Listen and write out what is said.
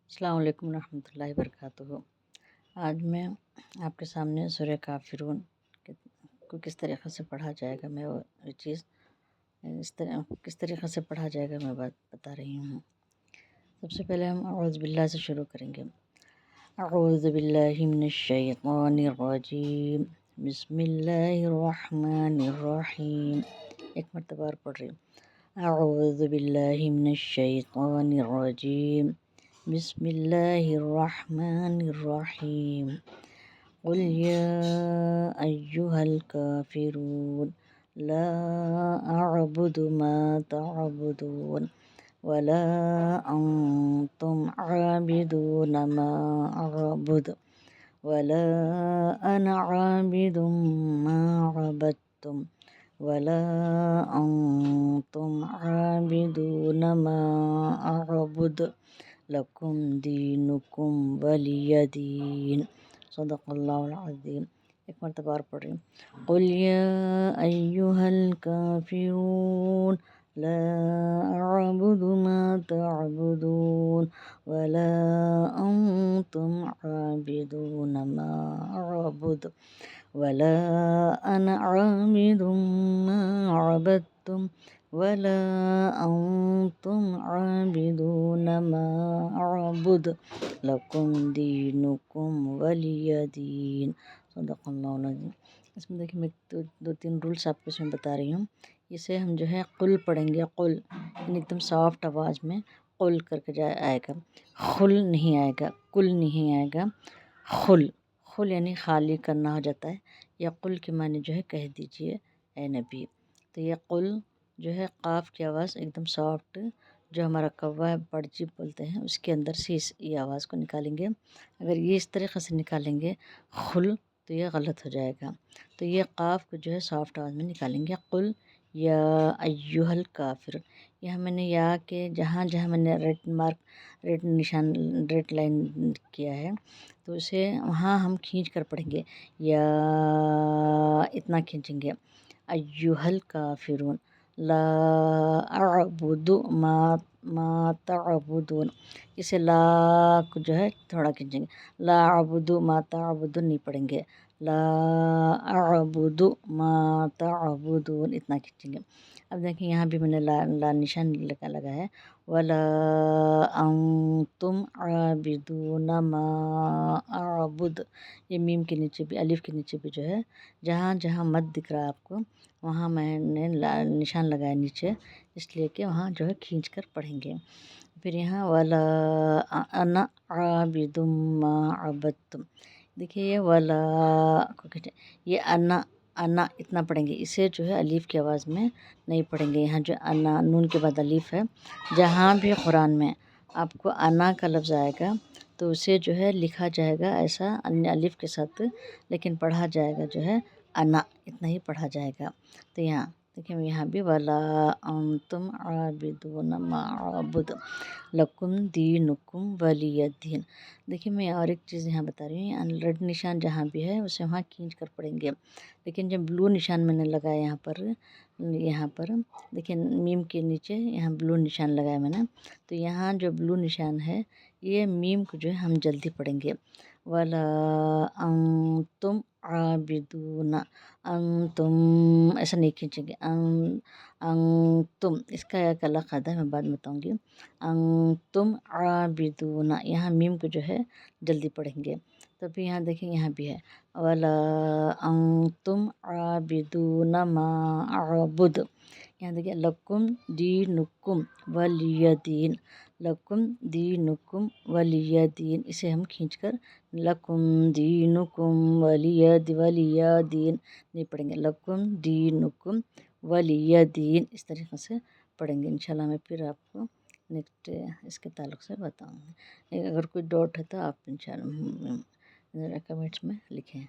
السلام علیکم ورحمۃ اللہ وبرکاتہ۔ آج میں آپ کے سامنے سورہ کافرون کو کس طریقے سے پڑھا جائے گا، میں وہ چیز کس طریقے سے پڑھا جائے گا میں بات بتا رہی ہوں۔ سب سے پہلے ہم اعوذ باللہ سے شروع کریں گے۔ اعوذ باللہ من الشیطان الرجیم، بسم اللہ الرحمن الرحیم۔ ایک مرتبہ اور پڑھ رہی ہوں۔ اعوذ باللہ من الشیطان الرجیم، بسم اللہ الرحمن الرحیم۔ قل یا ایہا الکافرون لا اعبد ما تعبدون ولا انتم عابدون ما اعبد ولا انا عابد ما عبدتم ولا انتم عابدون ما اعبد لکم دینکم ولی دین۔ صدق اللہ العظیم۔ ایک مرتبہ اور پڑھ رہی ہوں۔ قل یا ایہا الکافرون لا اعبد ما تعبدون ولا انتم عابدون ما اعبد ولا انا عابد ما عبدتم ولا انتم عابدون ما اعبد لکم دینکم ولی دین۔ صدق اللہ العظیم۔ اس میں دیکھیں میں دو تین رولس آپ کو اس میں بتا رہی ہوں۔ اسے ہم جو ہے قل پڑھیں گے، قل یعنی ایک دم سافٹ آواز میں قل کر کے آئے گا، خل نہیں آئے گا، کل نہیں آئے گا، خل خل یعنی خالی کرنا ہو جاتا ہے، یا قل کے معنی جو ہے کہہ دیجئے اے نبی۔ تو یہ قل جو ہے قاف کی آواز ایک دم سافٹ، جو ہمارا کوا بڑجی بولتے ہیں اس کے اندر سے یہ آواز کو نکالیں گے۔ اگر یہ اس طریقے سے نکالیں گے خل تو یہ غلط ہو جائے گا۔ تو یہ قاف کو جو ہے سافٹ آواز میں نکالیں گے۔ قل یا ایہا الکافر، یہاں میں نے یا کے جہاں جہاں میں نے ریڈ نشان ریڈ لائن کیا ہے تو اسے وہاں ہم کھینچ کر پڑھیں گے، یا اتنا کھینچیں گے۔ ایہا الکافرون لا اعبد ما تعبدون، اسے لا کو جو ہے تھوڑا کھینچیں گے، لا اعبد ما تعبدون نہیں پڑھیں گے، لا اعبد ما تعبدون اتنا کھینچیں گے۔ اب دیکھیں یہاں بھی میں نے لا نشان لگا ہے، ولا انتم عابدون ما اعبد، یہ میم کے نیچے بھی الف کے نیچے بھی جو ہے جہاں جہاں مد دکھ رہا ہے آپ کو وہاں میں نے نشان لگایا نیچے، اس لیے کہ وہاں جو ہے کھینچ کر پڑھیں گے۔ پھر یہاں ولا انا عابد ما عبدتم، دیکھیے یہ ولا کو کھینچے، یہ انا اتنا پڑھیں گے، اسے جو ہے الف کی آواز میں نہیں پڑھیں گے۔ یہاں جو انا نون کے بعد الف ہے، جہاں بھی قرآن میں آپ کو انا کا لفظ آئے گا تو اسے جو ہے لکھا جائے گا ایسا الف کے ساتھ، لیکن پڑھا جائے گا جو ہے انا، اتنا ہی پڑھا جائے گا۔ تو یہاں دیکھیں یہاں بھی ولا انتم عابدون ما اعبد لکم دینکم ولی دین۔ دیکھیں میں اور ایک چیز یہاں بتا رہی ہوں، ریڈ نشان جہاں بھی ہے اسے وہاں کھینچ کر پڑھیں گے، لیکن جب بلو نشان میں نے لگایا یہاں پر دیکھیں میم کے نیچے یہاں بلو نشان لگایا میں نے، تو یہاں جو بلو نشان ہے یہ میم کو جو ہے ہم جلدی پڑھیں گے، ولا انتم عابدون، انتم ایسا نہیں کھینچیں گے، انتم اس کا ایک الگ قاعدہ ہے میں بعد میں بتاؤں گی۔ انتم عابدون یہاں میم کو جو ہے جلدی پڑھیں گے۔ تو پھر یہاں دیکھیں یہاں بھی ہے ولا انتم عابدون ما اعبد، یہاں دیکھیں لکم دینکم ولی دین، لکم دینکم ولی دین، اسے ہم کھینچ کر لکم دینکم ولی دین نہیں پڑھیں گے، لکم دینکم ولی دین اس طریقے سے پڑھیں گے۔ انشاءاللہ میں پھر آپ کو نیکسٹ اس کے تعلق سے بتاؤں گی۔ اگر کوئی ڈاؤٹ ہے تو آپ انشاءاللہ کمنٹس میں لکھیں۔